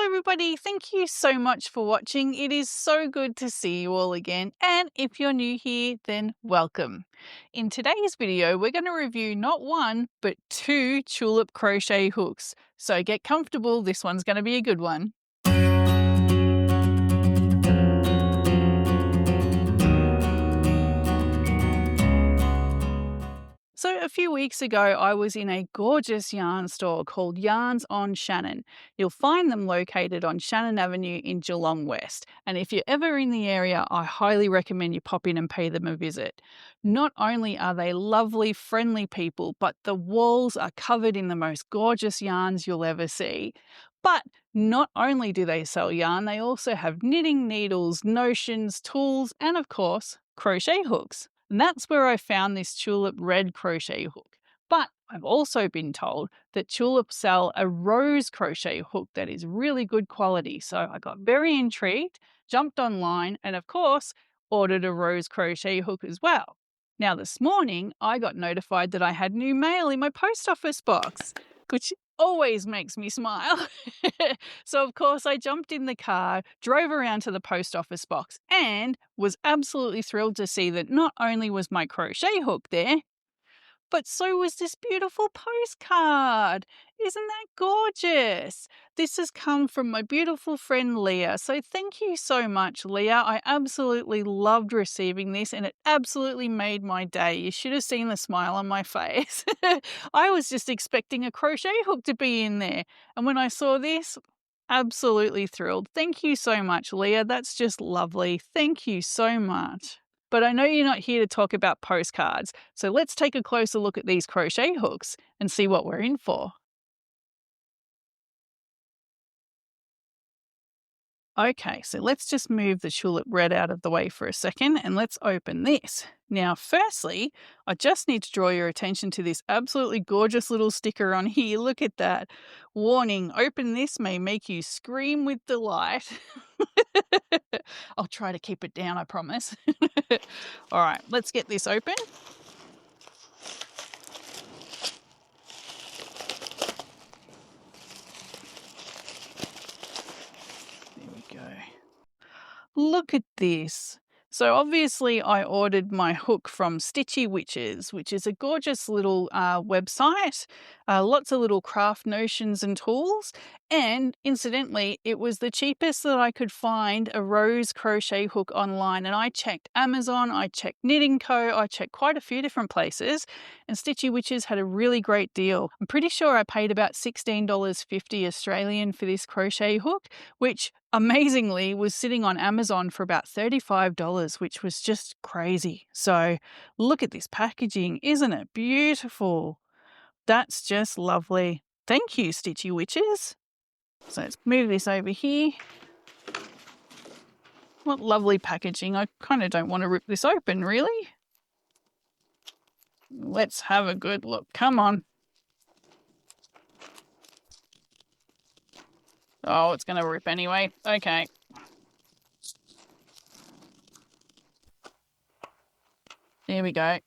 Hello everybody, thank you so much for watching. It is so good to see you all again, and if you're new here, then welcome. In today's video, we're going to review not one, but two tulip crochet hooks. So get comfortable, this one's going to be a good one. So a few weeks ago, I was in a gorgeous yarn store called Yarns on Shannon. You'll find them located on Shannon Avenue in Geelong West. And if you're ever in the area, I highly recommend you pop in and pay them a visit. Not only are they lovely, friendly people, but the walls are covered in the most gorgeous yarns you'll ever see. But not only do they sell yarn, they also have knitting needles, notions, tools, and of course, crochet hooks. And that's where I found this Tulip Red Crochet Hook. But I've also been told that Tulip sell a rose crochet hook that is really good quality. So I got very intrigued, jumped online, and of course, ordered a rose crochet hook as well. Now this morning, I got notified that I had new mail in my post office box, which always makes me smile. So of course I jumped in the car, drove around to the post office box, and was absolutely thrilled to see that not only was my crochet hook there, but so was this beautiful postcard. Isn't that gorgeous? This has come from my beautiful friend Leah. So thank you so much, Leah. I absolutely loved receiving this and it absolutely made my day. You should have seen the smile on my face. I was just expecting a crochet hook to be in there. And when I saw this, absolutely thrilled. Thank you so much, Leah. That's just lovely. Thank you so much. But I know you're not here to talk about postcards, so let's take a closer look at these crochet hooks and see what we're in for. Okay, so let's just move the tulip red out of the way for a second and let's open this. Now, firstly, I just need to draw your attention to this absolutely gorgeous little sticker on here. Look at that. Warning, open this may make you scream with delight. I'll try to keep it down, I promise. All right, let's get this open. There we go. Look at this. So obviously I ordered my hook from Stitchy Witches, which is a gorgeous little website, lots of little craft notions and tools. And incidentally, it was the cheapest that I could find a rose crochet hook online. And I checked Amazon, I checked Knitting Co, I checked quite a few different places, and Stitchy Witches had a really great deal. I'm pretty sure I paid about $16.50 Australian for this crochet hook, which amazingly was sitting on Amazon for about $35, which was just crazy. So look at this packaging. Isn't it beautiful? That's just lovely. Thank you, Stitchy Witches. So let's move this over here. What lovely packaging. I kind of don't want to rip this open, really. Let's have a good look. Come on. Oh, it's going to rip anyway. Okay. There we go.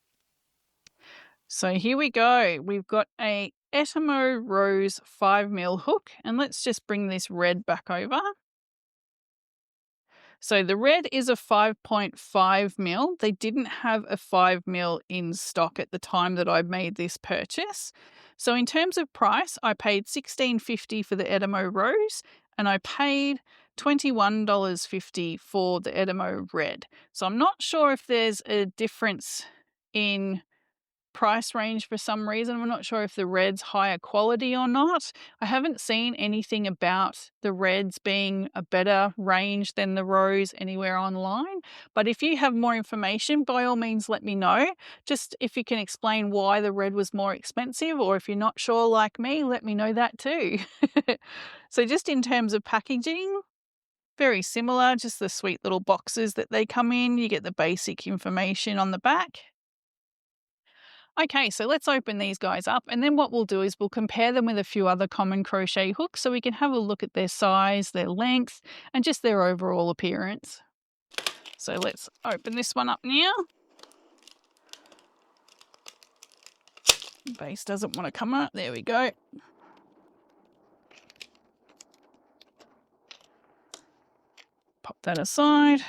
So here we go. We've got a Etimo Rose 5mm hook, and let's just bring this red back over. So the red is a 5.5mm. They didn't have a 5mm in stock at the time that I made this purchase. So in terms of price, I paid $16.50 for the Etimo Rose, and I paid $21.50 for the Etimo Red. So I'm not sure if there's a difference in price range for some reason. I'm not sure if the red's higher quality or not. I haven't seen anything about the reds being a better range than the rose anywhere online. But if you have more information, by all means, let me know. Just if you can explain why the red was more expensive, or if you're not sure like me, let me know that too. So just in terms of packaging, very similar, just the sweet little boxes that they come in. You get the basic information on the back. Okay, so let's open these guys up, and then what we'll do is we'll compare them with a few other common crochet hooks so we can have a look at their size, their length, and just their overall appearance. So let's open this one up now. The base doesn't want to come up. There we go. pop that aside.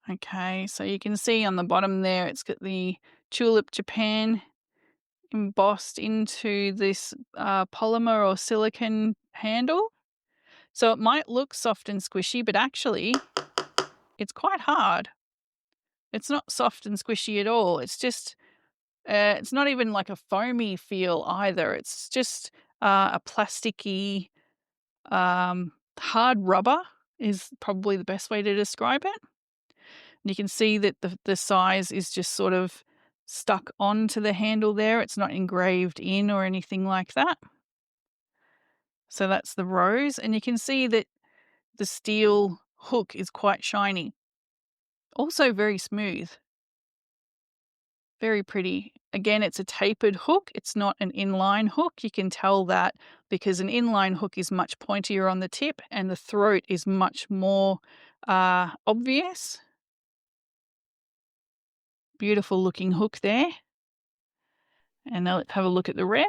Okay, so you can see on the bottom there, it's got the Tulip Japan embossed into this polymer or silicone handle. So it might look soft and squishy, but actually it's quite hard. It's not soft and squishy at all. It's just, it's not even like a foamy feel either. It's just a plasticky, hard rubber is probably the best way to describe it. You can see that the size is just sort of stuck onto the handle there. It's not engraved in or anything like that. So that's the rose. And you can see that the steel hook is quite shiny. Also very smooth. Very pretty. Again, it's a tapered hook. It's not an inline hook. You can tell that because an inline hook is much pointier on the tip and the throat is much more obvious. Beautiful looking hook there. And now let's have a look at the red.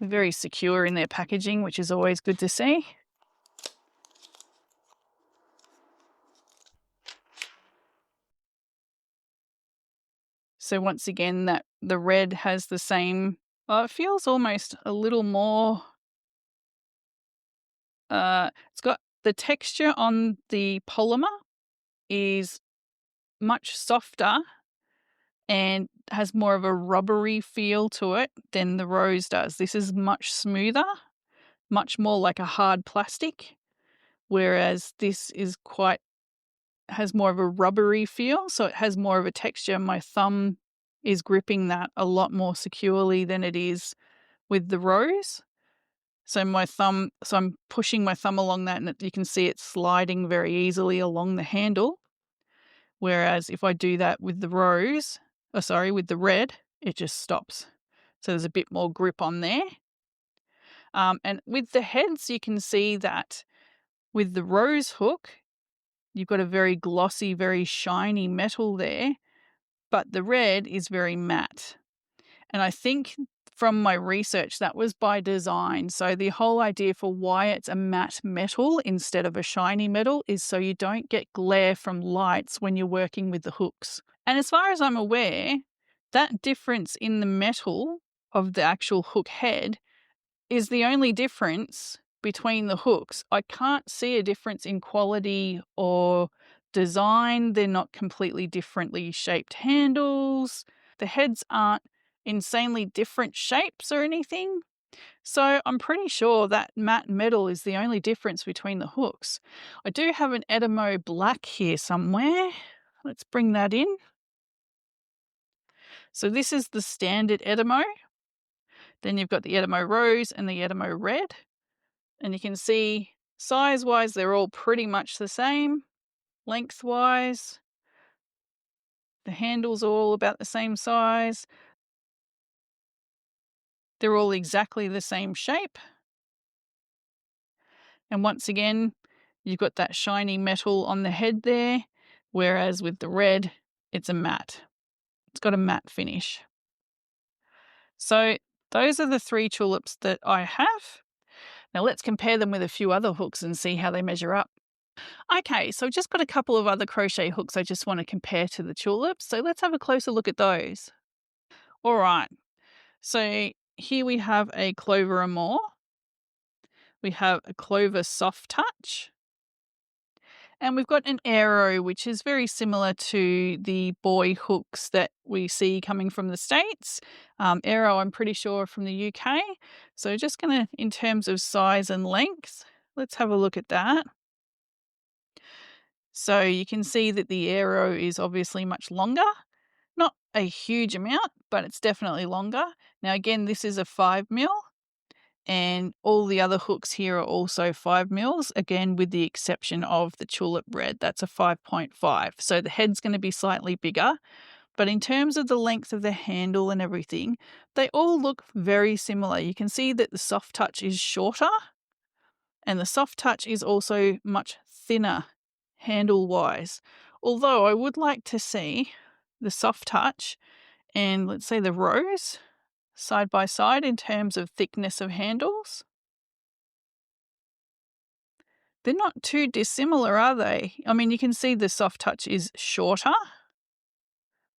Very secure in their packaging, which is always good to see. So once again, that the red has the same, it feels almost a little more, it's got the texture on the polymer is much softer and has more of a rubbery feel to it than the rose does. This is much smoother, much more like a hard plastic, whereas this is has more of a rubbery feel, so it has more of a texture. My thumb is gripping that a lot more securely than it is with the rose. So I'm pushing my thumb along that and you can see it sliding very easily along the handle. Whereas if I do that with the with the red, it just stops. So there's a bit more grip on there. And with the heads, you can see that with the rose hook, you've got a very glossy, very shiny metal there, but the red is very matte. And I think from my research, that was by design. So the whole idea for why it's a matte metal instead of a shiny metal is so you don't get glare from lights when you're working with the hooks. And as far as I'm aware, that difference in the metal of the actual hook head is the only difference between the hooks. I can't see a difference in quality or design. They're not completely differently shaped handles. The heads aren't insanely different shapes or anything. So I'm pretty sure that matte metal is the only difference between the hooks. I do have an Edamo black here somewhere. Let's bring that in. So this is the standard Edamo. Then you've got the Edamo Rose and the Edamo Red. And you can see size-wise, they're all pretty much the same. Length-wise, the handles are all about the same size. They're all exactly the same shape. And once again, you've got that shiny metal on the head there, whereas with the red, it's a matte. It's got a matte finish. So those are the 3 tulips that I have. Now let's compare them with a few other hooks and see how they measure up. Okay, so I've just got a couple of other crochet hooks I just want to compare to the tulips. So let's have a closer look at those. All right, so here we have a Clover Amour. We have a Clover Soft Touch. And we've got an Arrow, which is very similar to the boy hooks that we see coming from the States. Arrow, I'm pretty sure, from the UK. So just going to, in terms of size and length, let's have a look at that. So you can see that the Arrow is obviously much longer. Not a huge amount, but it's definitely longer. Now, again, this is a 5mm. And all the other hooks here are also 5mm, again, with the exception of the Tulip Red. That's a 5.5. So the head's going to be slightly bigger. But in terms of the length of the handle and everything, they all look very similar. You can see that the soft touch is shorter and the soft touch is also much thinner handle-wise. Although I would like to see the soft touch and let's say the rose side by side in terms of thickness of handles? They're not too dissimilar, are they? I mean, you can see the soft touch is shorter,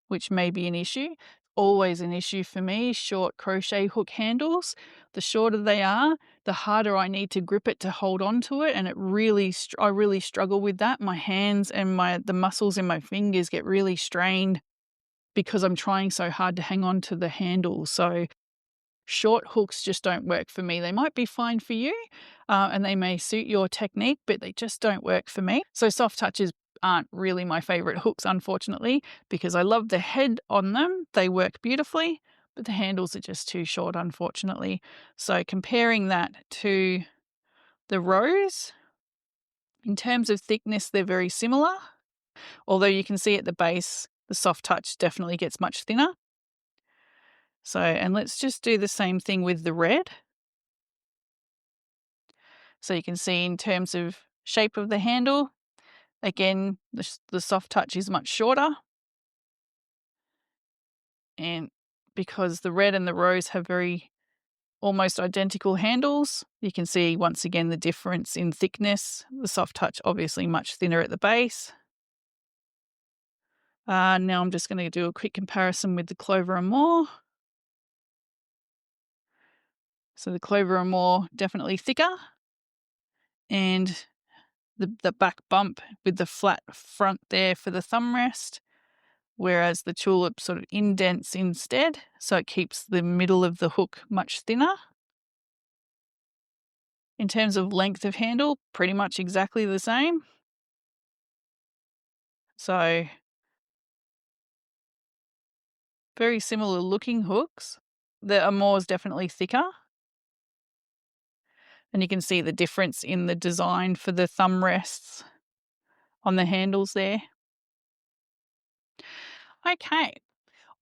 which may be an issue. Always an issue for me, short crochet hook handles. The shorter they are, the harder I need to grip it to hold on to it, and I really struggle with that. My hands and the muscles in my fingers get really strained because I'm trying so hard to hang on to the handle. So short hooks just don't work for me. They might be fine for you, and they may suit your technique, but they just don't work for me. So soft touches aren't really my favorite hooks, unfortunately, because I love the head on them. They work beautifully, but the handles are just too short, unfortunately. So comparing that to the rose, in terms of thickness, they're very similar, although you can see at the base, the soft touch definitely gets much thinner. So, and let's just do the same thing with the red. So you can see in terms of shape of the handle, again, the soft touch is much shorter. And because the red and the rose have very almost identical handles, you can see once again the difference in thickness. The soft touch obviously much thinner at the base. Now I'm just going to do a quick comparison with the Clover and More. So the Clover and More definitely thicker, and the back bump with the flat front there for the thumb rest, whereas the Tulip sort of indents instead, so it keeps the middle of the hook much thinner. In terms of length of handle, pretty much exactly the same. So very similar looking hooks. The Amore is definitely thicker. And you can see the difference in the design for the thumb rests on the handles there. Okay.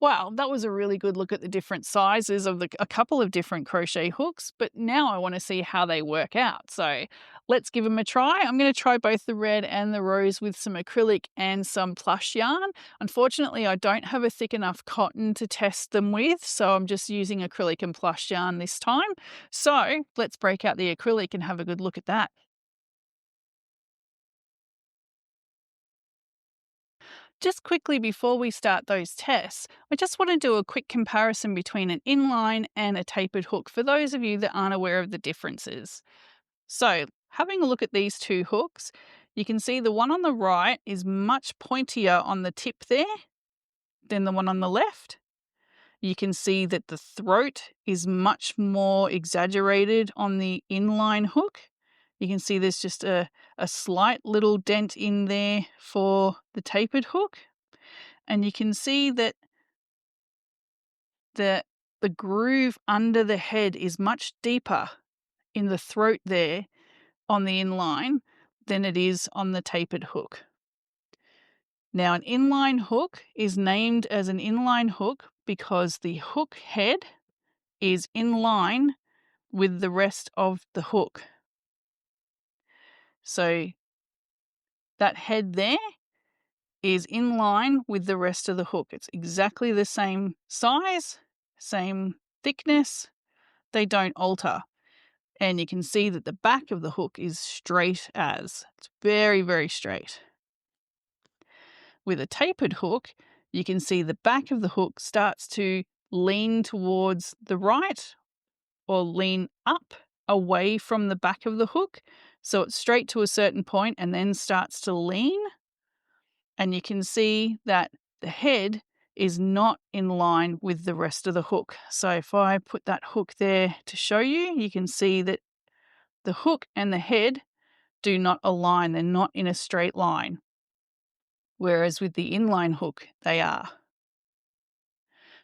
Well, that was a really good look at the different sizes of a couple of different crochet hooks, but now I want to see how they work out. So let's give them a try. I'm going to try both the red and the rose with some acrylic and some plush yarn. Unfortunately, I don't have a thick enough cotton to test them with, so I'm just using acrylic and plush yarn this time. So let's break out the acrylic and have a good look at that. Just quickly before we start those tests, I just want to do a quick comparison between an inline and a tapered hook for those of you that aren't aware of the differences. So, having a look at these two hooks, you can see the one on the right is much pointier on the tip there than the one on the left. You can see that the throat is much more exaggerated on the inline hook. You can see there's just a slight little dent in there for the tapered hook. And you can see that the groove under the head is much deeper in the throat there on the inline than it is on the tapered hook. Now, an inline hook is named as an inline hook because the hook head is in line with the rest of the hook. So that head there is in line with the rest of the hook. It's exactly the same size, same thickness. They don't alter. And you can see that the back of the hook is straight as. It's very, very straight. With a tapered hook, you can see the back of the hook starts to lean towards the right or lean up away from the back of the hook. So it's straight to a certain point and then starts to lean. And you can see that the head is not in line with the rest of the hook. So if I put that hook there to show you, you can see that the hook and the head do not align. They're not in a straight line. Whereas with the inline hook, they are.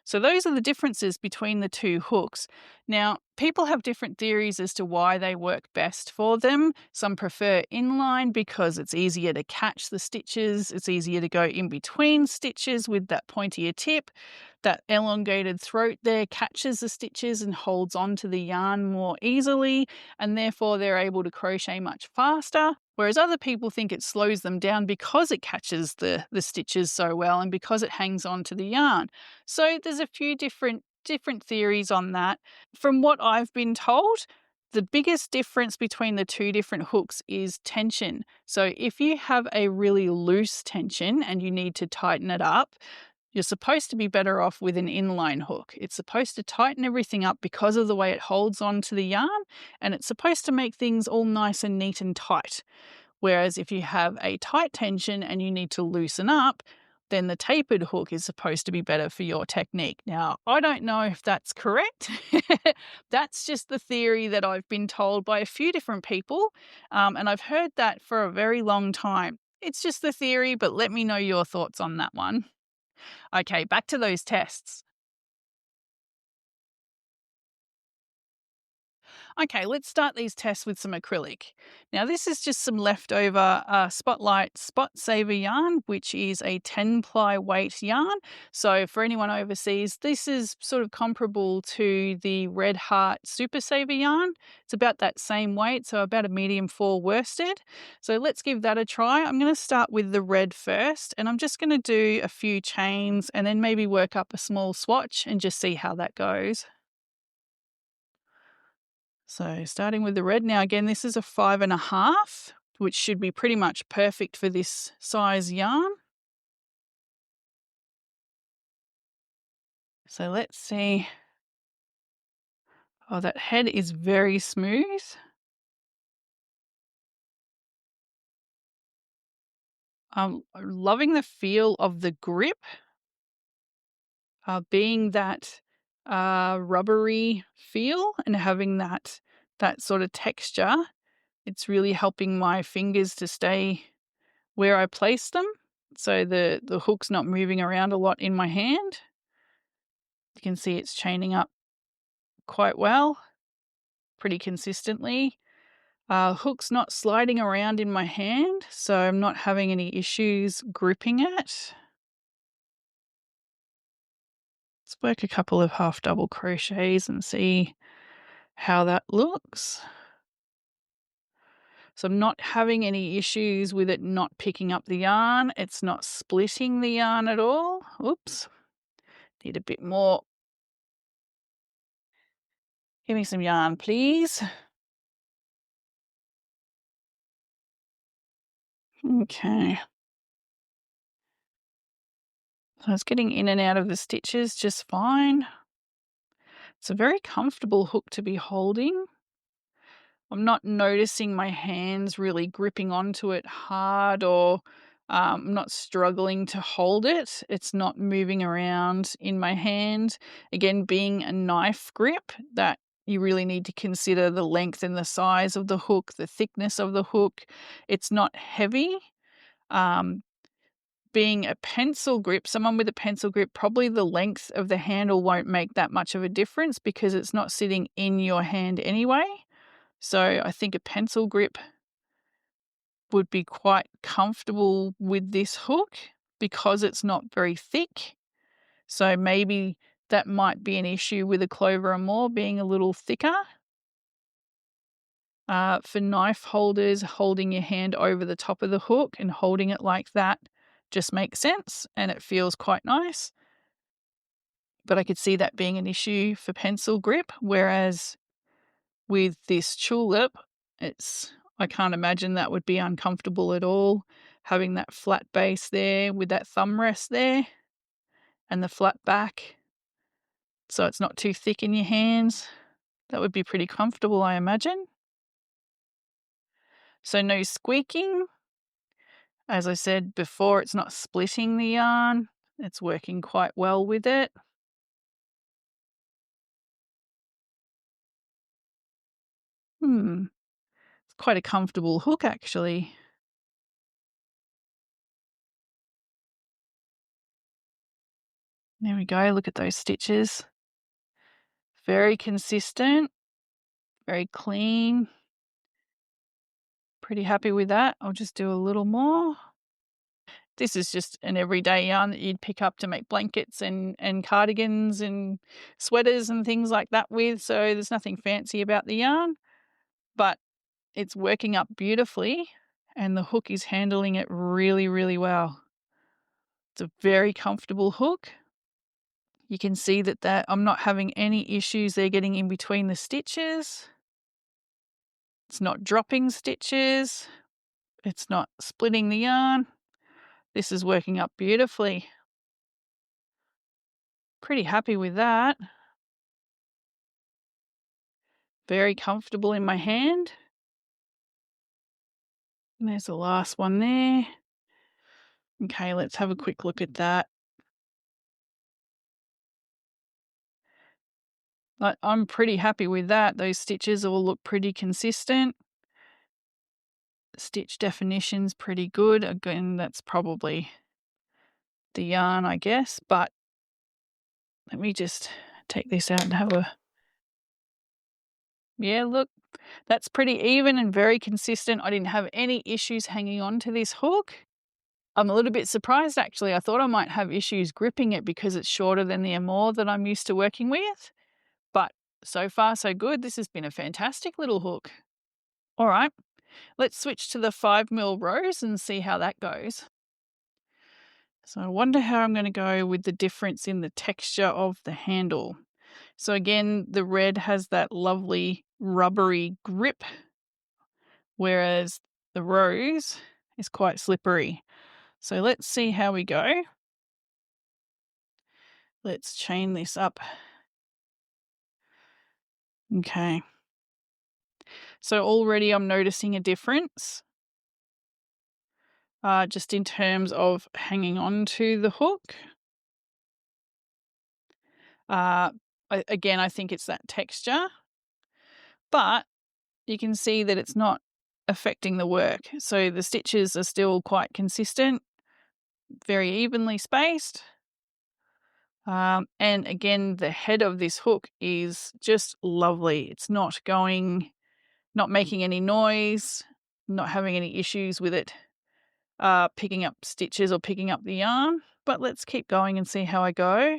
So those are the differences between the two hooks. Now, people have different theories as to why they work best for them. Some prefer inline because it's easier to catch the stitches. It's easier to go in between stitches with that pointier tip. That elongated throat there catches the stitches and holds onto the yarn more easily, and therefore they're able to crochet much faster. whereas other people think it slows them down because it catches the stitches so well and because it hangs on to the yarn. So there's a few different theories on that. From what I've been told, the biggest difference between the two different hooks is tension. So if you have a really loose tension and you need to tighten it up, you're supposed to be better off with an inline hook. It's supposed to tighten everything up because of the way it holds on to the yarn, and it's supposed to make things all nice and neat and tight. Whereas if you have a tight tension and you need to loosen up, then the tapered hook is supposed to be better for your technique. Now, I don't know if that's correct. That's just the theory that I've been told by a few different people, and I've heard that for a very long time. It's just the theory, but let me know your thoughts on that one. Okay, back to those tests. Okay, let's start these tests with some acrylic. Now, this is just some leftover Spotlight Spot Saver yarn, which is a 10 ply weight yarn. So, for anyone overseas, this is sort of comparable to the Red Heart Super Saver yarn. It's about that same weight, so about a medium 4 worsted. So, let's give that a try. I'm going to start with the red first, and I'm just going to do a few chains and then maybe work up a small swatch and just see how that goes. So starting with the red. Now again, this is a 5.5, which should be pretty much perfect for this size yarn. So let's see. Oh, that head is very smooth. I'm loving the feel of the grip, being that rubbery feel and having that sort of texture. It's really helping my fingers to stay where I place them. So the hook's not moving around a lot in my hand. You can see it's chaining up quite well, pretty consistently. Hook's not sliding around in my hand, so I'm not having any issues gripping it. Let's work a couple of half double crochets and see how that looks. So I'm not having any issues with it not picking up the yarn. It's not splitting the yarn at all. Oops. Need a bit more. Give me some yarn, please. Okay. So it's getting in and out of the stitches just fine. It's a very comfortable hook to be holding. I'm not noticing my hands really gripping onto it hard, or I'm not struggling to hold it. It's not moving around in my hand. Again, being a knife grip, that you really need to consider the length and the size of the hook, the thickness of the hook. It's not heavy. Um, Being a pencil grip, someone with a pencil grip, probably the length of the handle won't make that much of a difference because it's not sitting in your hand anyway. So I think a pencil grip would be quite comfortable with this hook because it's not very thick. So maybe that might be an issue with a Clover and More being a little thicker. For knife holders, holding your hand over the top of the hook and holding it like that just makes sense and it feels quite nice. But I could see that being an issue for pencil grip, whereas with this tulip, I can't imagine that would be uncomfortable at all, having that flat base there with that thumb rest there and the flat back, so it's not too thick in your hands. That would be pretty comfortable, I imagine. So no squeaking. As I said before, it's not splitting the yarn. It's working quite well with it. It's quite a comfortable hook, actually. There we go. Look at those stitches. Very consistent, very clean. Pretty happy with that. I'll just do a little more. This is just an everyday yarn that you'd pick up to make blankets and cardigans and sweaters and things like that with. So there's nothing fancy about the yarn, but it's working up beautifully. and the hook is handling it really, really well. It's a very comfortable hook. You can see that I'm not having any issues there getting in between the stitches. It's not dropping stitches. It's not splitting the yarn. This is working up beautifully. Pretty happy with that. Very comfortable in my hand. And there's the last one there. Okay, let's have a quick look at that. I'm pretty happy with that. Those stitches all look pretty consistent. Stitch definition's pretty good. Again, that's probably the yarn, I guess, but let me just take this out and have a... Yeah, look, that's pretty even and very consistent. I didn't have any issues hanging on to this hook. I'm a little bit surprised, actually. I thought I might have issues gripping it because it's shorter than the Amore that I'm used to working with. But so far, so good. This has been a fantastic little hook. All right, let's switch to the 5mm rose and see how that goes. So I wonder how I'm going to go with the difference in the texture of the handle. So again, the red has that lovely rubbery grip, whereas the rose is quite slippery. So let's see how we go. Let's chain this up. Okay. So already I'm noticing a difference, just in terms of hanging on to the hook. Again, I think it's that texture, but you can see that it's not affecting the work. So the stitches are still quite consistent, very evenly spaced. And again, the head of this hook is just lovely. It's not making any noise, not having any issues with it picking up stitches or picking up the yarn. But let's keep going and see how I go.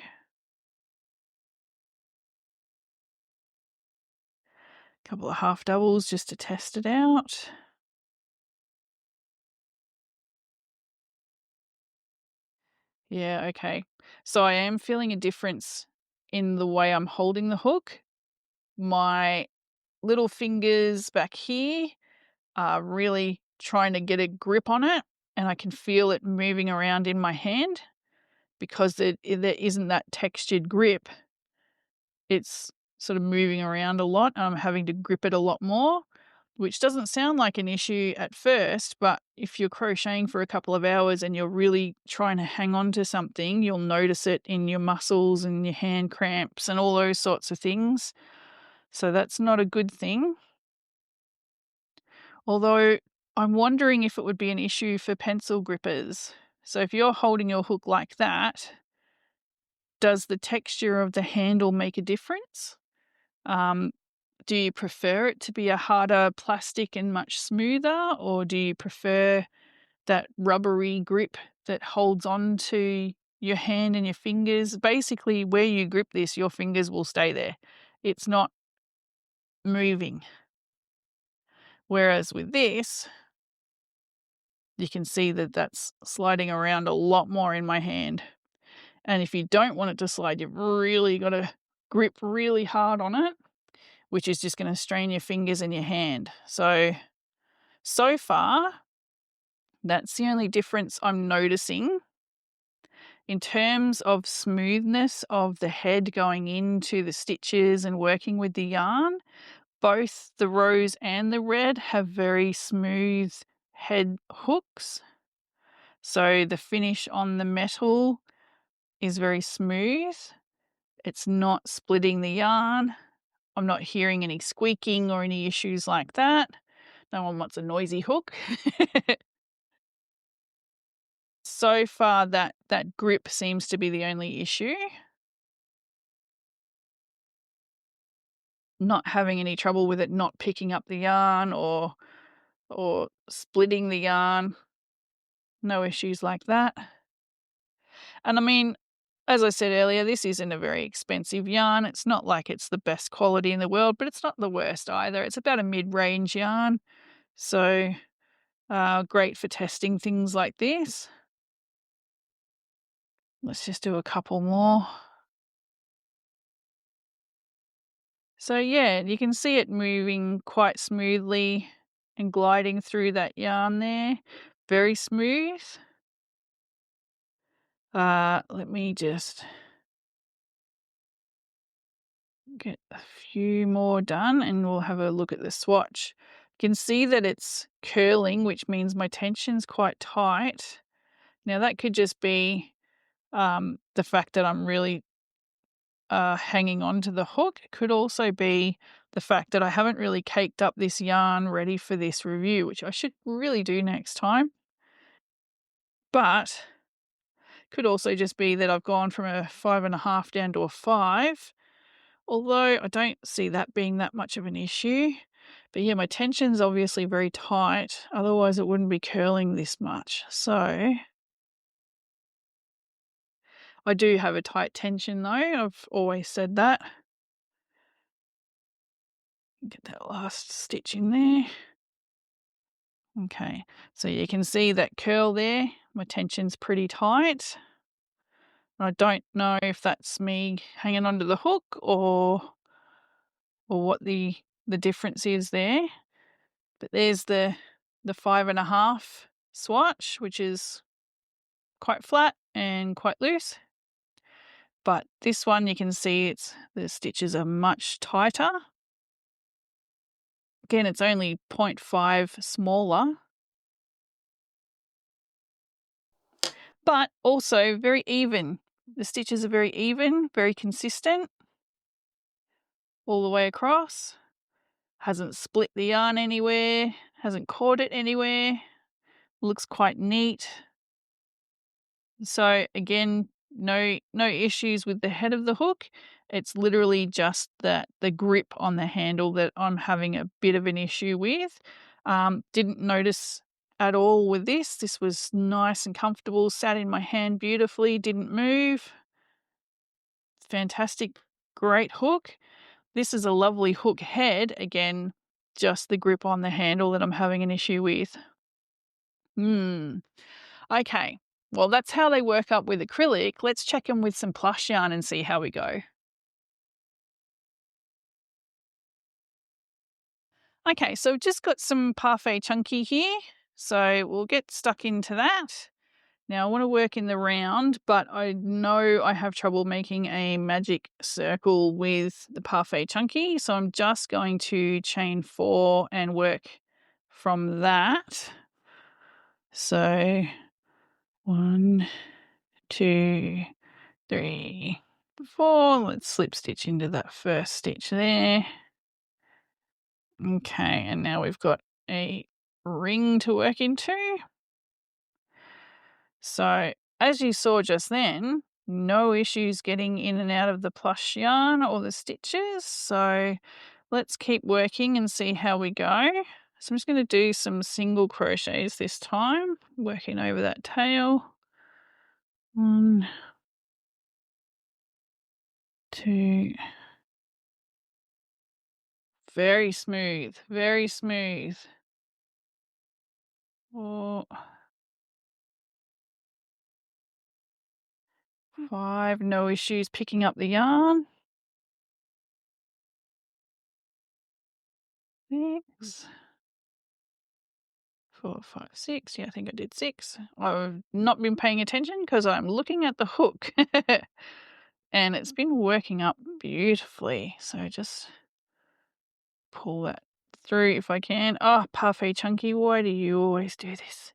Couple of half doubles just to test it out. Yeah, okay. So I am feeling a difference in the way I'm holding the hook. My little fingers back here are really trying to get a grip on it, and I can feel it moving around in my hand because there isn't that textured grip. It's sort of moving around a lot, and I'm having to grip it a lot more, which doesn't sound like an issue at first, but if you're crocheting for a couple of hours and you're really trying to hang on to something, you'll notice it in your muscles and your hand cramps and all those sorts of things. So that's not a good thing. Although I'm wondering if it would be an issue for pencil grippers. So if you're holding your hook like that, does the texture of the handle make a difference? Do you prefer it to be a harder plastic and much smoother, or do you prefer that rubbery grip that holds on to your hand and your fingers? Basically, where you grip this, your fingers will stay there. It's not moving. Whereas with this, you can see that that's sliding around a lot more in my hand. And if you don't want it to slide, you've really got to grip really hard on it, which is just going to strain your fingers and your hand. So far, that's the only difference I'm noticing. In terms of smoothness of the head going into the stitches and working with the yarn, both the rose and the red have very smooth head hooks. So the finish on the metal is very smooth. It's not splitting the yarn. I'm not hearing any squeaking or any issues like that. No one wants a noisy hook. So far, that grip seems to be the only issue. Not having any trouble with it not picking up the yarn or splitting the yarn. No issues like that. And I mean, as I said earlier, this isn't a very expensive yarn. It's not like it's the best quality in the world, but it's not the worst either. It's about a mid-range yarn. So Great for testing things like this. Let's just do a couple more. So yeah, you can see it moving quite smoothly and gliding through that yarn there. Very smooth. Let me just get a few more done and we'll have a look at the swatch. You can see that it's curling, which means my tension's quite tight. Now that could just be the fact that I'm really hanging on to the hook. It could also be the fact that I haven't really caked up this yarn ready for this review, which I should really do next time. But could also just be that I've gone from a 5.5 down to a 5, although I don't see that being that much of an issue. But yeah, my tension's obviously very tight, otherwise it wouldn't be curling this much. So I do have a tight tension though, I've always said that. Get that last stitch in there. Okay, so you can see that curl there, my tension's pretty tight. I don't know if that's me hanging onto the hook or what the difference is there. But there's the 5.5 swatch, which is quite flat and quite loose. But this one you can see the stitches are much tighter. Again, it's only 0.5 smaller, but also very even. The stitches are very even, very consistent all the way across. Hasn't split the yarn anywhere, hasn't caught it anywhere. Looks quite neat. So again, no issues with the head of the hook. It's literally just that the grip on the handle that I'm having a bit of an issue with. Didn't notice at all with this. This was nice and comfortable, sat in my hand beautifully, didn't move. Fantastic, great hook. This is a lovely hook head. Again, just the grip on the handle that I'm having an issue with. Okay. Well, that's how they work up with acrylic. Let's check them with some plush yarn and see how we go. Okay, so I've just got some Parfait Chunky here. So we'll get stuck into that. Now I want to work in the round, but I know I have trouble making a magic circle with the Parfait Chunky. So I'm just going to chain 4 and work from that. So 1, 2, 3, 4. Let's slip stitch into that first stitch there. Okay, and now we've got a ring to work into. So as you saw just then, no issues getting in and out of the plush yarn or the stitches. So let's keep working and see how we go. So I'm just going to do some single crochets this time, working over that tail. 1, 2. Very smooth, very smooth. 4, 5, no issues picking up the yarn. 6, 4, 5, 6. Yeah, I think I did 6. I've not been paying attention because I'm looking at the hook. And it's been working up beautifully. So just pull that through if I can. Oh, Parfait Chunky, why do you always do this?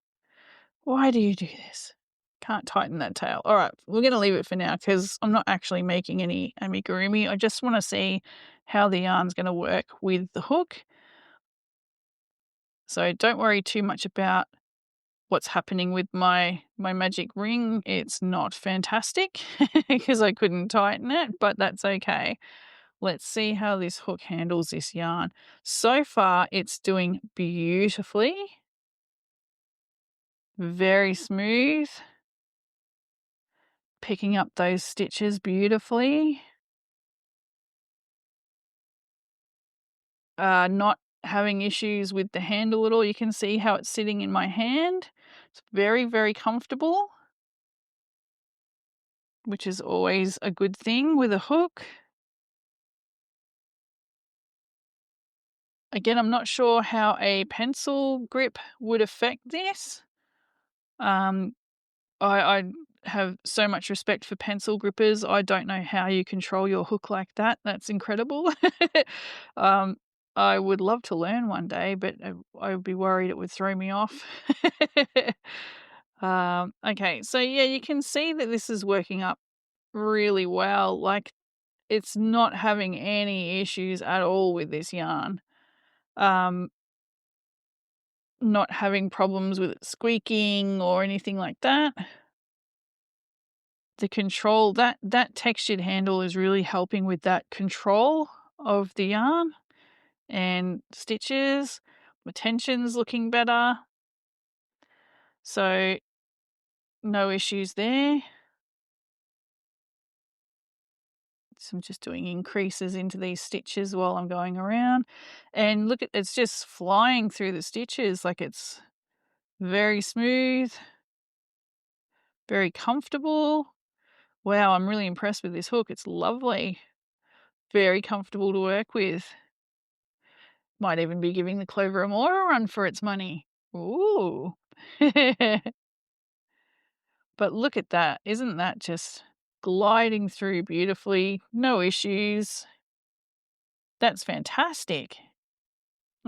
Why do you do this? Can't tighten that tail. All right, we're going to leave it for now because I'm not actually making any amigurumi. I just want to see how the yarn's going to work with the hook. So don't worry too much about what's happening with my magic ring. It's not fantastic because I couldn't tighten it, but that's okay. Let's see how this hook handles this yarn. So far, it's doing beautifully. Very smooth. Picking up those stitches beautifully. Not having issues with the handle at all. You can see how it's sitting in my hand. It's very, very comfortable, which is always a good thing with a hook. Again, I'm not sure how a pencil grip would affect this. I have so much respect for pencil grippers. I don't know how you control your hook like that. That's incredible. um, I would love to learn one day, but I would be worried it would throw me off. Okay, so yeah, you can see that this is working up really well. Like, it's not having any issues at all with this yarn. Um, not having problems with it squeaking or anything like that. The control, that textured handle is really helping with that control of the yarn and stitches. My tension's looking better. So no issues there. So I'm just doing increases into these stitches while I'm going around. And look, it's just flying through the stitches. Like, it's very smooth, very comfortable. Wow, I'm really impressed with this hook. It's lovely. Very comfortable to work with. Might even be giving the Clover Amore a run for its money. Ooh. But look at that. Isn't that just gliding through beautifully? No issues. That's fantastic.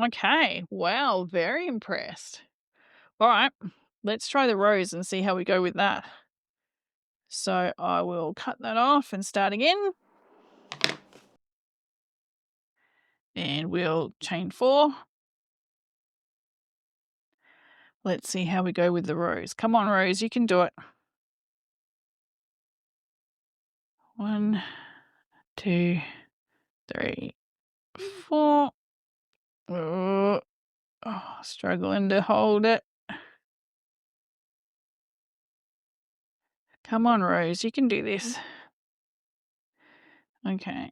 Okay. Wow. Very impressed. All right. Let's try the rose and see how we go with that. So I will cut that off and start again. And we'll chain 4. Let's see how we go with the rose. Come on, Rose, you can do it. 1, 2, 3, 4. Oh, struggling to hold it. Come on, Rose, you can do this. Okay.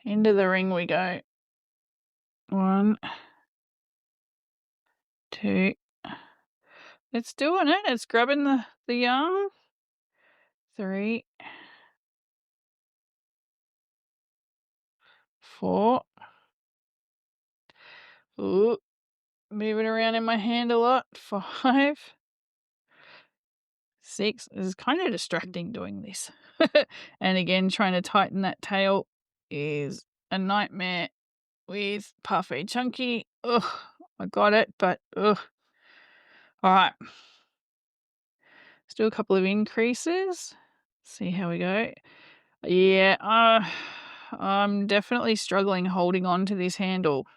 Into the ring we go. 1, 2. It's doing it. It's grabbing the yarn. 3, 4. Ooh, moving around in my hand a lot. 5, 6. This is kind of distracting doing this. And again, trying to tighten that tail is a nightmare with Parfait Chunky. Ugh, I got it, but ugh. All right. Let's do a couple of increases. See how we go. Yeah, I'm definitely struggling holding on to this handle.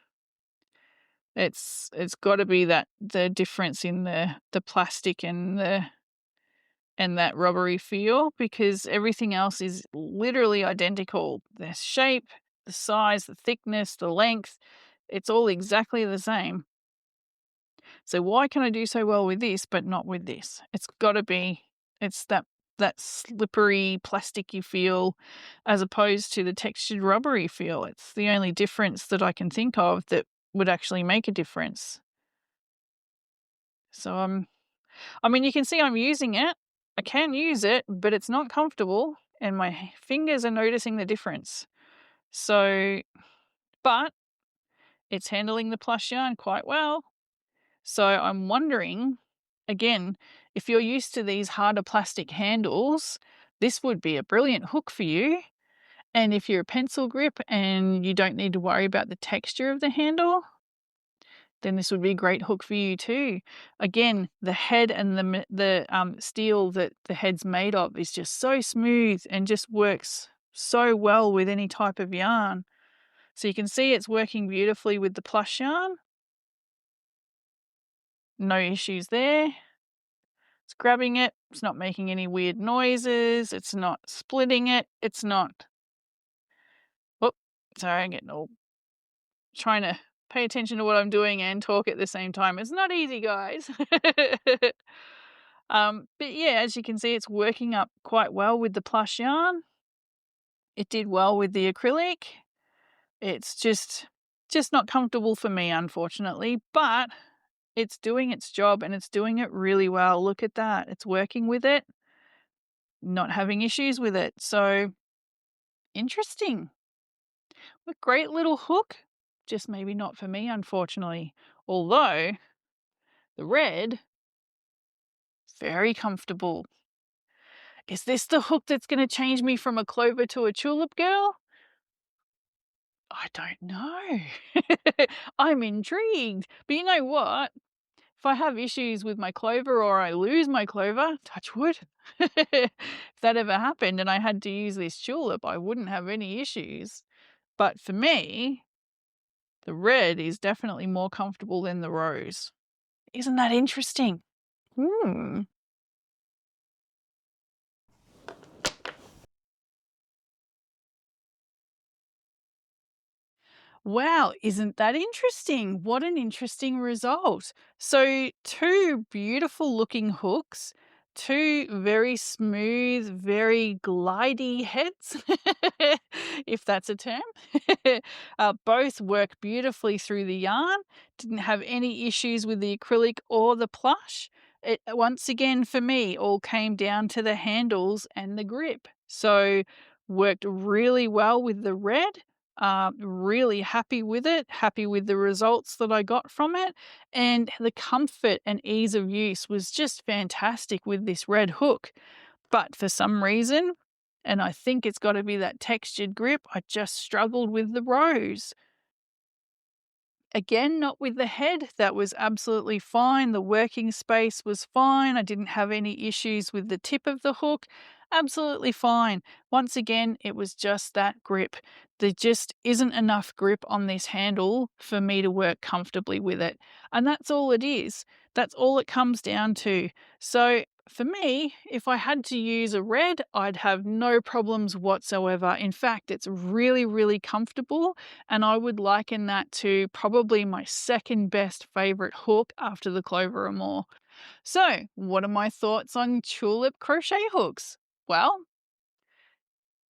It's got to be that the difference in the plastic and that rubbery feel, because everything else is literally identical. The shape, the size, the thickness, the length, it's all exactly the same. So why can I do so well with this but not with this? It's got to be, it's that slippery plasticky feel as opposed to the textured rubbery feel. It's the only difference that I can think of that would actually make a difference. So I mean, you can see I'm using it. I can use it, but it's not comfortable and my fingers are noticing the difference. So, but it's handling the plush yarn quite well. So I'm wondering, again, if you're used to these harder plastic handles, this would be a brilliant hook for you. And if you're a pencil grip and you don't need to worry about the texture of the handle, then this would be a great hook for you too. Again, the head and the steel that the head's made of is just so smooth and just works so well with any type of yarn. So you can see it's working beautifully with the plush yarn. No issues there. It's grabbing it. It's not making any weird noises. It's not splitting it. It's not. Oh, sorry, I'm getting all trying to pay attention to what I'm doing and talk at the same time. It's not easy, guys. But yeah, as you can see, it's working up quite well with the plush yarn. It did well with the acrylic. It's just Just not comfortable for me, unfortunately, but it's doing its job and it's doing it really well. Look at that. It's working with it, not having issues with it. So interesting. A great little hook, just maybe not for me, unfortunately. Although the red, very comfortable. Is this the hook that's going to change me from a clover to a tulip girl? I don't know. I'm intrigued. But you know what? If I have issues with my clover or I lose my clover, touch wood, if that ever happened and I had to use this tulip, I wouldn't have any issues. But for me, the red is definitely more comfortable than the rose. Isn't that interesting? Hmm. Wow, isn't that interesting? What an interesting result. So, two beautiful looking hooks, two very smooth, very glidey heads, if that's a term. Both work beautifully through the yarn, didn't have any issues with the acrylic or the plush. It once again for me all came down to the handles and the grip. So, worked really well with the red, really happy with it, happy with the results that I got from it. And the comfort and ease of use was just fantastic with this red hook. But for some reason, and I think it's got to be that textured grip, I just struggled with the rose. Again, not with the head. That was absolutely fine. The working space was fine. I didn't have any issues with the tip of the hook. Absolutely fine. Once again, it was just that grip. There just isn't enough grip on this handle for me to work comfortably with it. And that's all it is. That's all it comes down to. So for me, if I had to use a red, I'd have no problems whatsoever. In fact, it's really, really comfortable. And I would liken that to probably my second best favorite hook after the Clover Amour. So, what are my thoughts on tulip crochet hooks? Well,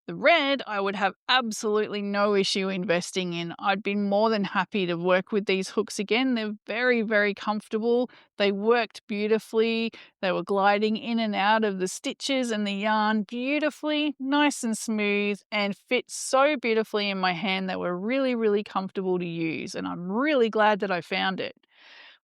the red, I would have absolutely no issue investing in. I'd be more than happy to work with these hooks again. They're very, very comfortable. They worked beautifully. They were gliding in and out of the stitches and the yarn beautifully, nice and smooth, and fit so beautifully in my hand. They were really, really comfortable to use, and I'm really glad that I found it.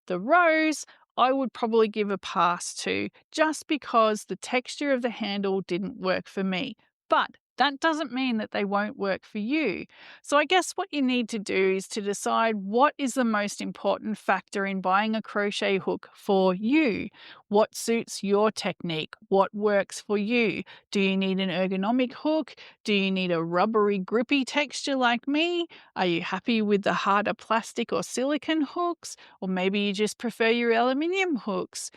The rose, I would probably give a pass to, just because the texture of the handle didn't work for me. But that doesn't mean that they won't work for you. So I guess what you need to do is to decide what is the most important factor in buying a crochet hook for you. What suits your technique? What works for you? Do you need an ergonomic hook? Do you need a rubbery, grippy texture like me? Are you happy with the harder plastic or silicone hooks? Or maybe you just prefer your aluminium hooks.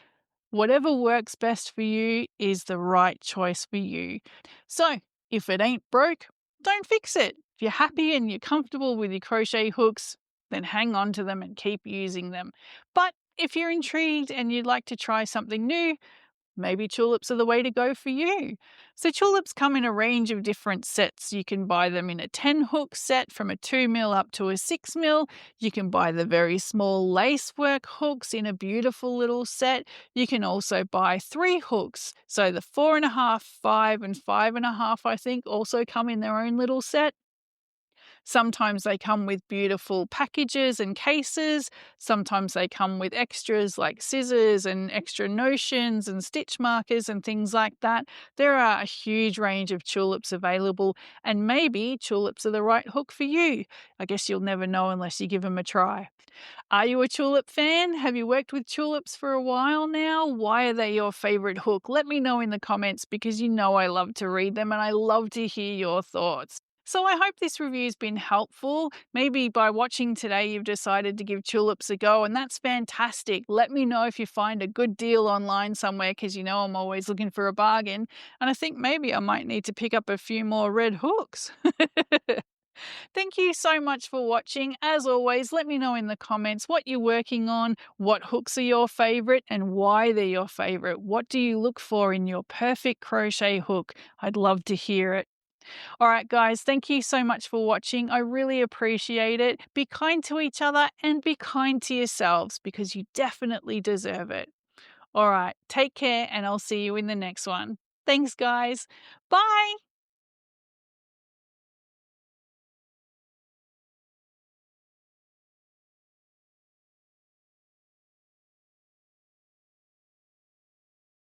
Whatever works best for you is the right choice for you. So, if it ain't broke, don't fix it. If you're happy and you're comfortable with your crochet hooks, then hang on to them and keep using them. But if you're intrigued and you'd like to try something new, maybe tulips are the way to go for you. So tulips come in a range of different sets. You can buy them in a 10 hook set from a 2mm up to a 6mm. You can buy the very small lacework hooks in a beautiful little set. You can also buy 3 hooks. So the 4.5, 5 and 5.5, I think, also come in their own little set. Sometimes they come with beautiful packages and cases. Sometimes they come with extras like scissors and extra notions and stitch markers and things like that. There are a huge range of tulips available, and maybe tulips are the right hook for you. I guess you'll never know unless you give them a try. Are you a tulip fan? Have you worked with tulips for a while now? Why are they your favorite hook? Let me know in the comments, because you know I love to read them and I love to hear your thoughts. So I hope this review's been helpful. Maybe by watching today you've decided to give tulips a go, and that's fantastic. Let me know if you find a good deal online somewhere, because you know I'm always looking for a bargain. And I think maybe I might need to pick up a few more red hooks. Thank you so much for watching. As always, let me know in the comments what you're working on, what hooks are your favourite and why they're your favourite. What do you look for in your perfect crochet hook? I'd love to hear it. All right, guys, thank you so much for watching. I really appreciate it. Be kind to each other and be kind to yourselves because you definitely deserve it. All right, take care, and I'll see you in the next one. Thanks, guys. Bye.